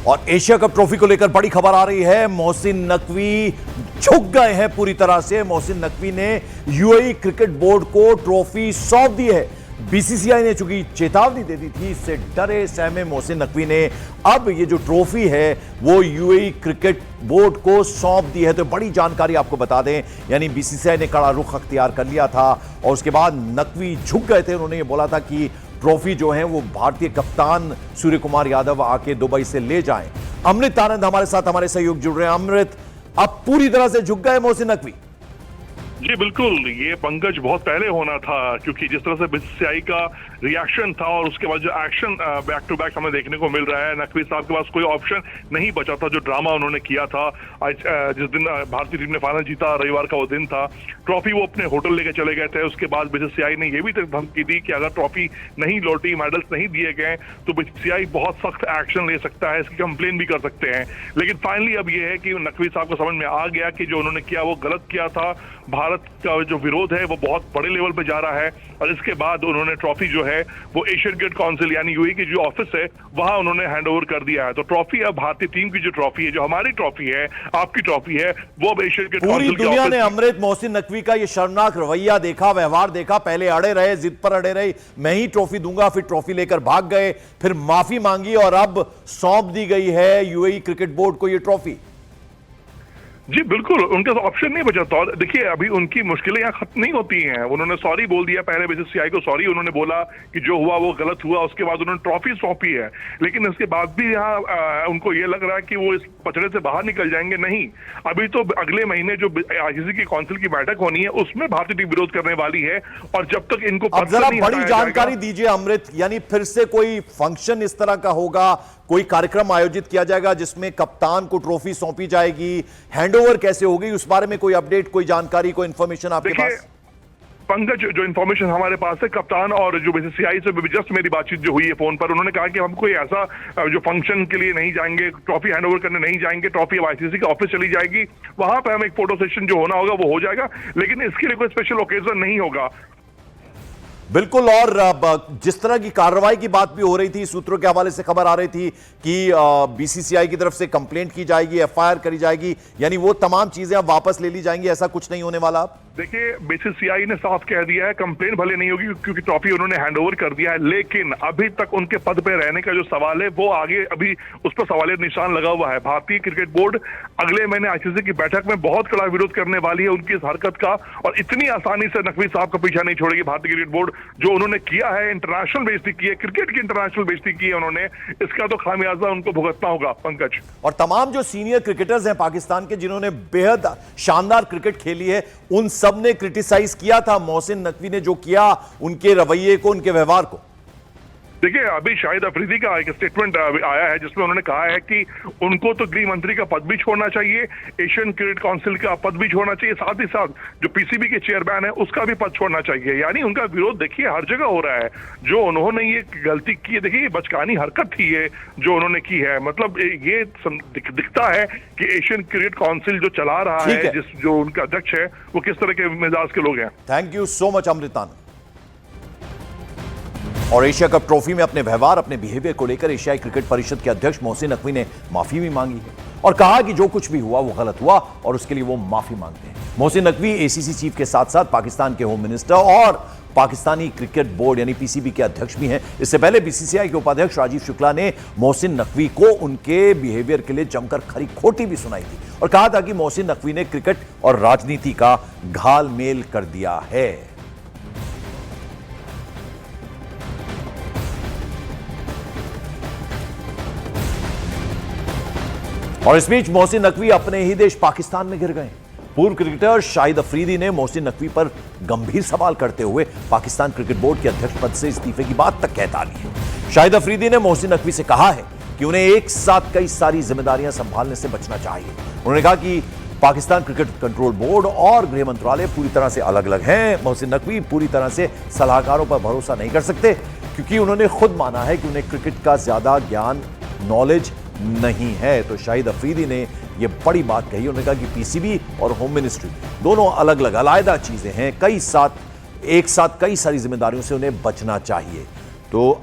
और Asia cup trophy को लेकर बड़ी खबर आ रही है। मोहसिन नकवी झुक गए हैं पूरी तरह से। मोहसिन नकवी ने यूएई क्रिकेट बोर्ड को ट्रॉफी सौंप दी है। बीसीसीआई ने चूंकि चेतावनी दे दी थी, इससे डरे सहमे मोहसिन नकवी ने अब ये जो ट्रॉफी है वो यूएई क्रिकेट बोर्ड को सौंप दी है। तो बड़ी जानकारी आपको बता दें, यानी बीसीसीआई ने कड़ा रुख अख्तियार कर लिया था और उसके बाद नकवी झुक गए थे। उन्होंने ये बोला था कि ट्रॉफी जो है वो भारतीय कप्तान सूर्य कुमार यादव आके दुबई से ले जाएं। अमृत आनंद हमारे साथ, हमारे सहयोग जुड़ रहे हैं। अमृत, अब पूरी तरह से झुक गए मोहसिन नकवी? जी बिल्कुल, ये पंकज बहुत पहले होना था, क्योंकि जिस तरह से बीसीसीआई का रिएक्शन था और उसके बाद जो एक्शन बैक टू बैक हमें देखने को मिल रहा है, नकवी साहब के पास कोई ऑप्शन नहीं बचा था। जो ड्रामा उन्होंने किया था आज जिस दिन भारतीय टीम ने फाइनल जीता, रविवार का वो दिन था, ट्रॉफी वो अपने होटल लेके चले गए थे। उसके बाद बीसीसीआई ने ये भी धमकी दी कि अगर ट्रॉफी नहीं लौटी, मेडल्स नहीं दिए गए तो बीसीसीआई बहुत सख्त एक्शन ले सकता है, इसकी कंप्लेन भी कर सकते हैं। लेकिन फाइनली अब ये है कि नकवी साहब को समझ में आ गया कि जो उन्होंने किया वो गलत किया था। भारत का जो विरोध है वो बहुत बड़े लेवल पे जा रहा है और इसके बाद उन्होंने ट्रॉफी जो है वो एशियन क्रिकेट काउंसिल यानी यूएई की जो ऑफिस है वहां उन्होंने हैंड ओवर कर दिया है। तो ट्रॉफी अब भारतीय टीम की जो ट्रॉफी है, जो हमारी ट्रॉफी है, आपकी ट्रॉफी है, वो अब एशियन क्रिकेट पूरी दुनिया ने अमृत मोहसिन नकवी का ये शर्मनाक रवैया देखा, व्यवहार देखा। पहले अड़े रहे, जिद पर अड़े रहे, मैं ही ट्रॉफी दूंगा, फिर ट्रॉफी लेकर भाग गए, फिर माफी मांगी और अब सौंप दी गई है यूएई क्रिकेट बोर्ड को ये ट्रॉफी। जी बिल्कुल, उनका तो ऑप्शन नहीं बचा था। देखिए, अभी उनकी मुश्किलें यहाँ खत्म नहीं होती हैं। उन्होंने सॉरी बोल दिया, पहले बीसीसीआई को सॉरी उन्होंने बोला कि जो हुआ वो गलत हुआ, उसके बाद उन्होंने ट्रॉफी सौंपी है। लेकिन इसके बाद भी यहाँ उनको ये लग रहा है कि वो इस पचड़े से बाहर निकल जाएंगे। नहीं, अभी तो अगले महीने जो आईसीसी की काउंसिल की बैठक होनी है उसमें भारतीय टीम विरोध करने वाली है और जब तक इनको बड़ी जानकारी दीजिए अमृत, यानी फिर से कोई फंक्शन इस तरह का होगा, कोई कार्यक्रम आयोजित किया जाएगा जिसमें कप्तान को ट्रॉफी सौंपी जाएगी, हैंडओवर कैसे होगी, उस बारे में कोई अपडेट, कोई जानकारी, कोई इंफॉर्मेशन आपके पास? पंकज, जो इन्फॉर्मेशन हमारे पास है, कप्तान और जो बीसीसीआई से जस्ट मेरी बातचीत जो हुई है फोन पर, उन्होंने कहा कि हम कोई ऐसा जो फंक्शन के लिए नहीं जाएंगे, ट्रॉफी हैंडओवर करने नहीं जाएंगे। ट्रॉफी अब आईसीसी के ऑफिस चली जाएगी, वहां पर हम एक फोटो सेशन जो होना होगा वो हो जाएगा, लेकिन इसके लिए कोई स्पेशल ओकेजन नहीं होगा। बिल्कुल। और जिस तरह की कार्रवाई की बात भी हो रही थी, सूत्रों के हवाले से खबर आ रही थी कि बीसीसीआई की तरफ से कंप्लेंट की जाएगी, एफआईआर करी जाएगी, यानी वो तमाम चीजें अब वापस ले ली जाएंगी, ऐसा कुछ नहीं होने वाला। देखिए, बीसीसीआई ने साफ कह दिया है कंप्लेंट भले नहीं होगी क्योंकि ट्रॉफी उन्होंने हैंडओवर कर दिया है, लेकिन अभी तक उनके पद पे रहने का जो सवाल है वो आगे अभी उस पर सवालिया निशान लगा हुआ है। भारतीय क्रिकेट बोर्ड अगले महीने आईसीसी की बैठक में बहुत कड़ा विरोध करने वाली है उनकी इस हरकत का, और इतनी आसानी से नकवी साहब का पीछा नहीं छोड़ेगी भारतीय क्रिकेट बोर्ड। जो उन्होंने किया है, इंटरनेशनल बेइज्जती की है, क्रिकेट की इंटरनेशनल बेइज्जती की है उन्होंने, इसका तो खामियाजा उनको भुगतना होगा पंकज। और तमाम जो सीनियर क्रिकेटर्स हैं पाकिस्तान के, जिन्होंने बेहद शानदार क्रिकेट खेली है, उन सब ने क्रिटिसाइज किया था मोहसिन नकवी ने जो किया, उनके रवैये को, उनके व्यवहार को। देखिए, अभी शाहिद अफरीदी का एक स्टेटमेंट आया है जिसमें उन्होंने कहा है कि उनको तो गृह मंत्री का पद भी छोड़ना चाहिए, एशियन क्रिकेट काउंसिल का पद भी छोड़ना चाहिए, साथ ही साथ जो पीसीबी के चेयरमैन है उसका भी पद छोड़ना चाहिए। यानी उनका विरोध देखिए हर जगह हो रहा है। जो उन्होंने ये गलती की है, देखिए ये बचकानी हरकत थी ये जो उन्होंने की है, मतलब ये दिखता है कि एशियन क्रिकेट काउंसिल जो चला रहा है, जो उनका अध्यक्ष है, वो किस तरह के मिजाज के लोग हैं। Thank you so much Amritan. और एशिया कप ट्रॉफी में अपने व्यवहार, अपने बिहेवियर को लेकर एशियाई क्रिकेट परिषद के अध्यक्ष मोहसिन नकवी ने माफी भी मांगी है और कहा कि जो कुछ भी हुआ वो गलत हुआ और उसके लिए वो माफी मांगते हैं। मोहसिन नकवी एसीसी चीफ के साथ साथ पाकिस्तान के होम मिनिस्टर और पाकिस्तानी क्रिकेट बोर्ड यानी पीसीबी के अध्यक्ष भी हैं। इससे पहले बीसीसीआई के उपाध्यक्ष राजीव शुक्ला ने मोहसिन नकवी को उनके बिहेवियर के लिए जमकर खरी खोटी भी सुनाई थी और कहा था कि मोहसिन नकवी ने क्रिकेट और राजनीति का घालमेल कर दिया है। और इस बीच मोहसिन नकवी अपने ही देश पाकिस्तान में गिर गए। पूर्व क्रिकेटर शाहिद अफरीदी ने मोहसिन नकवी पर गंभीर सवाल करते हुए पाकिस्तान क्रिकेट बोर्ड के अध्यक्ष पद से इस्तीफे की बात तक कह डाली है। शाहिद अफरीदी ने मोहसिन नकवी से कहा है कि उन्हें एक साथ कई सारी जिम्मेदारियां संभालने से बचना चाहिए। उन्होंने कहा कि पाकिस्तान क्रिकेट कंट्रोल बोर्ड और गृह मंत्रालय पूरी तरह से अलग अलग हैं। मोहसिन नकवी पूरी तरह से सलाहकारों पर भरोसा नहीं कर सकते क्योंकि उन्होंने खुद माना है कि उन्हें क्रिकेट का ज्यादा ज्ञान, नॉलेज नहीं है। तो शाहिद अफरीदी ने यह बड़ी बात कही। उन्होंने कहा कि पीसीबी और होम मिनिस्ट्री दोनों अलग अलग अलग चीजें हैं, एक साथ कई सारी जिम्मेदारियों से उन्हें बचना चाहिए। तो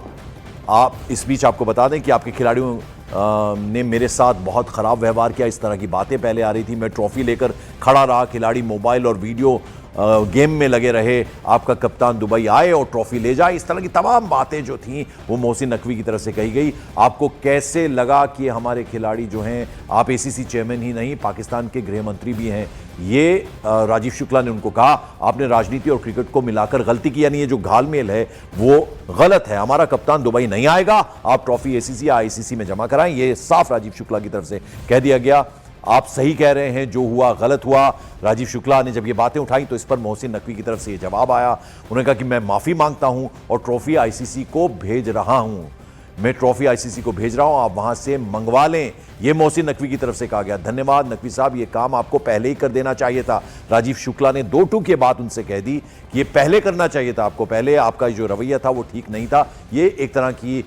आप इस बीच आपको बता दें कि आपके खिलाड़ियों ने मेरे साथ बहुत ख़राब व्यवहार किया, इस तरह की बातें पहले आ रही थी। मैं ट्रॉफी लेकर खड़ा रहा, खिलाड़ी मोबाइल और वीडियो गेम में लगे रहे, आपका कप्तान दुबई आए और ट्रॉफी ले जाए, इस तरह की तमाम बातें जो थीं वो मोहसिन नकवी की तरफ से कही गई। आपको कैसे लगा कि हमारे खिलाड़ी जो हैं, आप एसीसी चेयरमैन ही नहीं पाकिस्तान के गृह मंत्री भी हैं, ये राजीव शुक्ला ने उनको कहा आपने राजनीति और क्रिकेट को मिलाकर गलती की, यानी ये जो घालमेल है वो गलत है, हमारा कप्तान दुबई नहीं आएगा, आप ट्रॉफी एसीसी या आईसीसी में जमा कराएं, ये साफ राजीव शुक्ला की तरफ से कह दिया गया। आप सही कह रहे हैं, जो हुआ गलत हुआ। राजीव शुक्ला ने जब ये बातें उठाई तो इस पर मोहसिन नकवी की तरफ से ये जवाब आया, उन्होंने कहा कि मैं माफी मांगता हूं और ट्रॉफी आईसीसी को भेज रहा हूं, मैं ट्रॉफी आईसीसी को भेज रहा हूं, आप वहां से मंगवा लें, ये मोहसिन नकवी की तरफ से कहा गया। धन्यवाद नकवी साहब, ये काम आपको पहले ही कर देना चाहिए था। राजीव शुक्ला ने दो टूक ये बात उनसे कह दी कि ये पहले करना चाहिए था आपको, पहले आपका जो रवैया था वो ठीक नहीं था। ये एक तरह की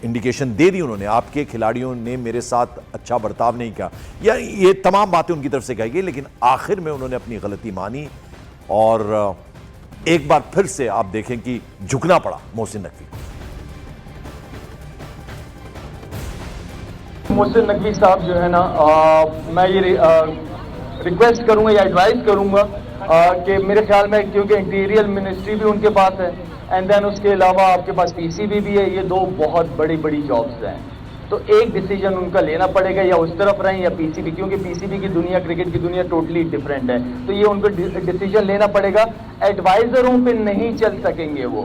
इंडिकेशन दे दी उन्होंने, आपके खिलाड़ियों ने मेरे साथ अच्छा बर्ताव नहीं किया, या ये तमाम बातें उनकी तरफ से कही गई। लेकिन आखिर में उन्होंने अपनी गलती मानी और एक बार फिर से आप देखें कि झुकना पड़ा मोहसिन नकवी को। मोहसिन नकवी साहब जो है ना, मैं ये रिक्वेस्ट करूंगा या एडवाइस करूंगा कि मेरे ख्याल में, क्योंकि इंटीरियर मिनिस्ट्री भी उनके पास है एंड देन उसके अलावा आपके पास पीसीबी भी है, ये दो बहुत बड़ी बड़ी जॉब्स हैं, तो एक डिसीजन उनका लेना पड़ेगा, या उस तरफ रहें या पीसीबी, क्योंकि पीसीबी की दुनिया, क्रिकेट की दुनिया टोटली डिफरेंट है, तो ये उनको डिसीजन लेना पड़ेगा। एडवाइजरों पे नहीं चल सकेंगे वो,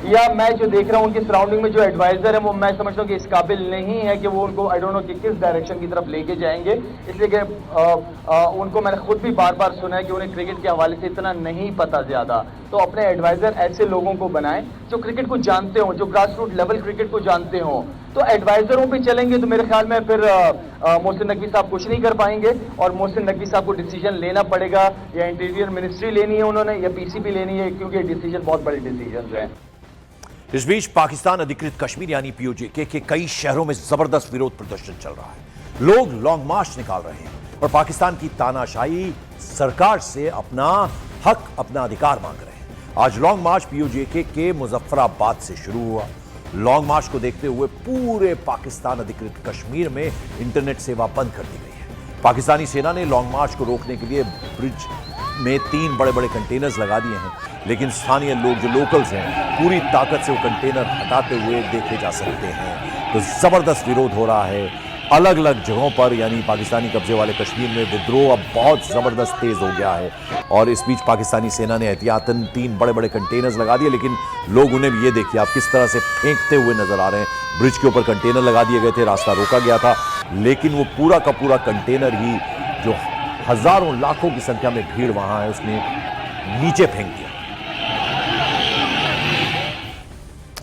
या मैं जो देख रहा हूं उनकी सराउंडिंग में जो एडवाइजर है वो मैं समझता हूं कि इस काबिल नहीं है कि वो उनको, आई डोंट नो कि किस डायरेक्शन की तरफ लेके जाएंगे, इसलिए कि उनको मैंने खुद भी बार बार सुना है कि उन्हें क्रिकेट के हवाले से इतना नहीं पता ज्यादा, तो अपने एडवाइजर ऐसे लोगों को बनाएं जो क्रिकेट को जानते हों, जो ग्रास रूट लेवल क्रिकेट को जानते हों। तो एडवाइजरों पे चलेंगे तो मेरे ख्याल में फिर मोहसिन नकवी साहब कुछ नहीं कर पाएंगे, और मोहसिन नकवी साहब को डिसीजन लेना पड़ेगा, या इंटीरियर मिनिस्ट्री लेनी है उन्होंने या पीसीबी लेनी है, क्योंकि डिसीजन बहुत बड़े डिसीजन हैं। इस बीच पाकिस्तान अधिकृत कश्मीर यानी पीओजे के कई शहरों में जबरदस्त विरोध प्रदर्शन चल रहा है। लोग लॉन्ग मार्च निकाल रहे हैं और पाकिस्तान की तानाशाही सरकार से अपना हक, अपना अधिकार मांग रहे हैं। आज लॉन्ग मार्च पीओजे के मुजफ्फराबाद से शुरू हुआ। लॉन्ग मार्च को देखते हुए पूरे पाकिस्तान अधिकृत कश्मीर में इंटरनेट सेवा बंद कर दी गई है। पाकिस्तानी सेना ने लॉन्ग मार्च को रोकने के लिए ब्रिज में 3 बड़े बड़े कंटेनर्स लगा दिए हैं, लेकिन स्थानीय लोग जो लोकल्स हैं पूरी ताकत से वो कंटेनर हटाते हुए देखे जा सकते हैं। तो जबरदस्त विरोध हो रहा है अलग अलग जगहों पर, यानी पाकिस्तानी कब्जे वाले कश्मीर में विद्रोह अब बहुत जबरदस्त तेज हो गया है। और इस बीच पाकिस्तानी सेना ने एहतियातन 3 बड़े बड़े कंटेनर्स लगा दिए, लेकिन लोग उन्हें भी, ये देखिए आप किस तरह से फेंकते हुए नजर आ रहे हैं। ब्रिज के ऊपर कंटेनर लगा दिए गए थे, रास्ता रोका गया था, लेकिन वो पूरा का पूरा कंटेनर ही, जो हजारों लाखों की संख्या में भीड़ वहां है, उसने नीचे फेंक दिया।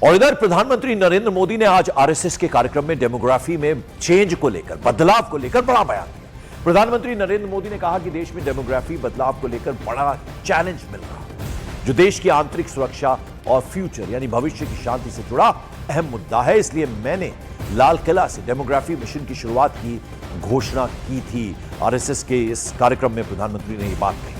और इधर प्रधानमंत्री नरेंद्र मोदी ने आज आरएसएस के कार्यक्रम में डेमोग्राफी में चेंज को लेकर, बदलाव को लेकर बड़ा बयान दिया। प्रधानमंत्री नरेंद्र मोदी ने कहा कि देश में डेमोग्राफी बदलाव को लेकर बड़ा चैलेंज मिल रहा है, जो देश की आंतरिक सुरक्षा और फ्यूचर यानी भविष्य की शांति से जुड़ा अहम मुद्दा है। इसलिए मैंने लाल किला से डेमोग्राफी मिशन की शुरुआत की घोषणा की थी। आरएसएस के इस कार्यक्रम में प्रधानमंत्री ने यह बात कही।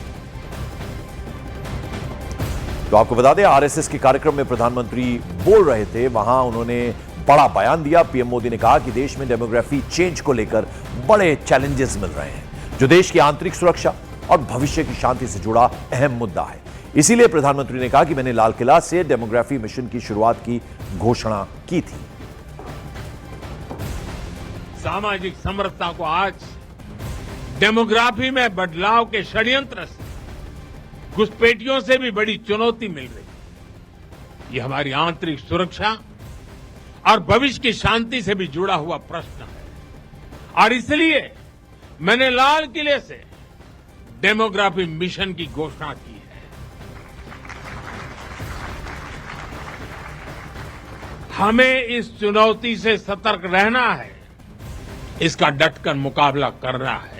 तो आपको बता दें, आरएसएस के कार्यक्रम में प्रधानमंत्री बोल रहे थे, वहां उन्होंने बड़ा बयान दिया। पीएम मोदी ने कहा कि देश में डेमोग्राफी चेंज को लेकर बड़े चैलेंजेस मिल रहे हैं, जो देश की आंतरिक सुरक्षा और भविष्य की शांति से जुड़ा अहम मुद्दा है। इसीलिए प्रधानमंत्री ने कहा कि मैंने लाल किला से डेमोग्राफी मिशन की शुरुआत की घोषणा की थी। सामाजिक समरसता को आज डेमोग्राफी में बदलाव के षड्यंत्र से, घुसपैठियों से भी बड़ी चुनौती मिल रही है। ये हमारी आंतरिक सुरक्षा और भविष्य की शांति से भी जुड़ा हुआ प्रश्न है, और इसलिए मैंने लाल किले से डेमोग्राफी मिशन की घोषणा की है। हमें इस चुनौती से सतर्क रहना है, इसका डटकर मुकाबला करना है।